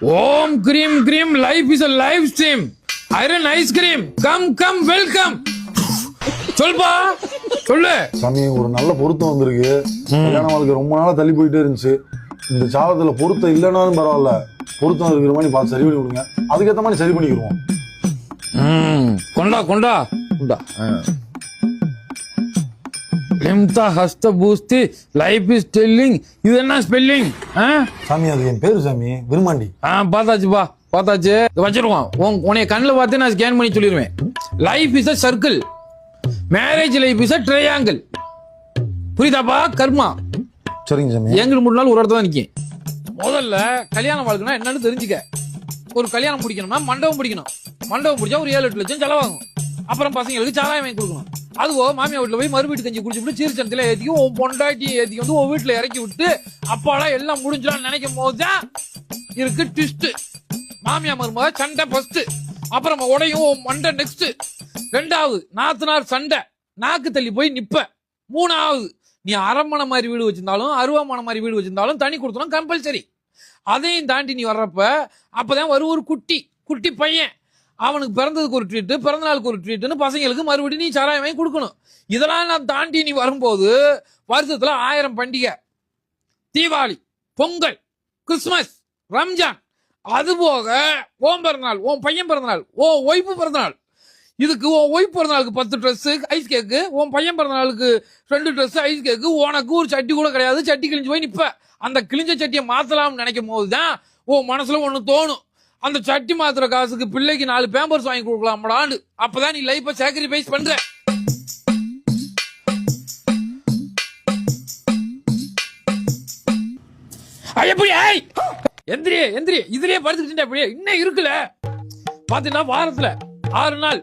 ஓம் கிரீம் கிரீம் life is a live stream iron ice cream come welcome சொல்பா சொல்லு. சாமி ஒரு நல்ல பொருத்தம் வந்திருக்கு. கல்யாணம் வாழ்க்கை ரொம்ப நாளா தள்ளி போயிட்டே இருந்துச்சு. இந்த சாதத்துல பொருத்தம் இல்லைனாலும் பரவாயில்ல, பொருத்தம் இருக்கிற மாதிரி பார்த்து சரி பண்ணி கொடுங்க. அதுக்கேற்ற மாதிரி சரி பண்ணிக்கிடுவோம். கொண்டா கொண்டா கொண்டா. ஹஸ்த பூஸ்தி லைஃப் இஸ் டெல்லிங். இது என்ன ஸ்பெல்லிங்? சாமி அது என் பேரு சாமி, விருமாண்டி. பார்த்தாச்சுப்பா பார்த்தாச்சு, வச்சிருவோம். உன்னைய கண்ணில் பார்த்து நான் ஸ்கேன் பண்ணி சொல்லிடுவேன். Life is a circle, marriage life is a triangle. புரியுதாப்பா? கர்மா. சரிங்க சாமி. எங்களுக்கு 3 நாள் ஒரு இடத்துல தான் நிற்கும். முதல்ல கல்யாண வாழ்க்கைனா என்னன்னு தெரிஞ்சுக்க. ஒரு கல்யாணம் பிடிக்கணும்னா மண்டபம் பிடிக்கணும். மண்டபம் பிடிச்சா ஒரு 7-8 லட்சம் செலவாகும். அப்புறம் பசங்களுக்கு சாராயம் வாங்கி கொடுக்கணும். அதுவோ மாமியா வீட்டுல போய் மறுவீட்டு கஞ்சி குடிச்சுட்டு சீர்சனத்துல ஏத்தி உன் பொண்டாட்டி ஏத்தி வந்து உன் வீட்டுல இறக்கி விட்டு அப்பாடா எல்லாம் முடிஞ்சிடான்னு நினைக்கும் போதுதான் இருக்கு ட்விஸ்ட். மாமியா மருமக சண்டை ஃபர்ஸ்ட், அப்புறம் உடையும் மண்டை நெக்ஸ்ட். 2வது நாத்தனார் சண்டை, நாக்கு தள்ளி போய் நிப்ப. 3வது நீ அரண்மனை மாதிரி வீடு வச்சிருந்தாலும் அருவாமனை மாதிரி வீடு வச்சிருந்தாலும் தனி கொடுத்தனும் கம்பல்சரி. அதையும் தாண்டி நீ வர்றப்ப அப்பதான் வரும் ஒரு குட்டி பையன். அவனுக்கு பிறந்ததுக்கு ஒரு ட்ரீட், பிறந்த நாளுக்கு ஒரு ட்ரீட்னு பசங்களுக்கு மறுபடியும் நீ சாராயம் வாங்கி கொடுக்கணும். இதெல்லாம் நான் தாண்டி நீ வரும்போது வருஷத்துல 1000 பண்டிகை, தீபாவளி, பொங்கல், கிறிஸ்துமஸ், ரம்ஜான், அது போக உன் பிறந்தநாள், உன் பையன் பிறந்தநாள், உன் ஒய்ஃபு பிறந்தநாள். இதுக்கு உன் ஒய்ஃப் பிறந்தநாளுக்கு 10 ட்ரெஸ் ஐஸ் கேக்கு, உன் பையன் பிறந்தநாளுக்கு 2 ட்ரெஸ் ஐஸ் கேக்கு. உனக்கு ஒரு சட்டி கூட கிடையாது, சட்டி கிழிஞ்சு போய் நிப்ப. அந்த கிழிஞ்ச சட்டியை மாத்தலாம்னு நினைக்கும் போதுதான் உன் மனசுல ஒண்ணு தோணும், அந்த சட்டி மாத்திர காசுக்கு பிள்ளைக்கு 4 பேம்பர்ஸ் வாங்கி கொடுக்கலாம்டான்னு. அப்பதான் நீ லைஃபை சாக்ரிஃபைஸ் பண்ற. எப்படி எந்திரி இதுலயே படுத்துக்கிட்டே இன்னும் இருக்குல்ல. பாத்தீங்கன்னா வாரத்துல 6 நாள்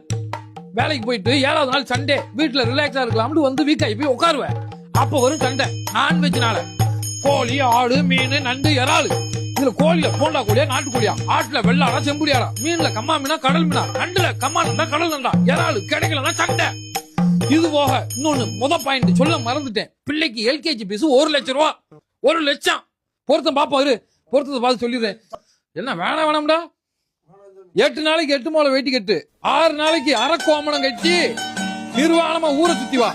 வேலைக்கு போயிட்டு 7வது நாள் சண்டே வீட்டுல ரிலாக்ஸா இருக்கலாம்னு வந்து வீக்காகி போய் உட்காருவேன். அப்ப வரும் சண்டை நான்வெஜ்னால. கோழி, ஆடு, மீன், நண்டு, இறாலு. இதுல கோழில போண்டா கோழியா, நாட்டுக்கோழியா, ஆட்டுல வெள்ளாடா, செம்புடியாடா, மீன்ல கம்மா மீனா, கடல் மீனா, நண்டுல கம்மா நண்டா, கடல் நண்டா, இறாலு கிடைக்கலன்னா சண்டை. இது போக இன்னொன்னு பாயிண்ட் சொல்ல மறந்துட்டேன். பிள்ளைக்கு எல்கேஜி பீஸ் 1 லட்சம் ரூபா. 1 லட்சம் பொருத்தம் பாப்பாரு. பொருத்தத்தை பார்த்து சொல்லிடுறேன். என்ன வேணாம்டா. 8 நாளைக்கு 8 மாலை வெயிட்டி கட்டு, 6 நாளைக்கு அரக்கோமணம் கட்டி நிர்வாணமா ஊரை சுத்தி வா.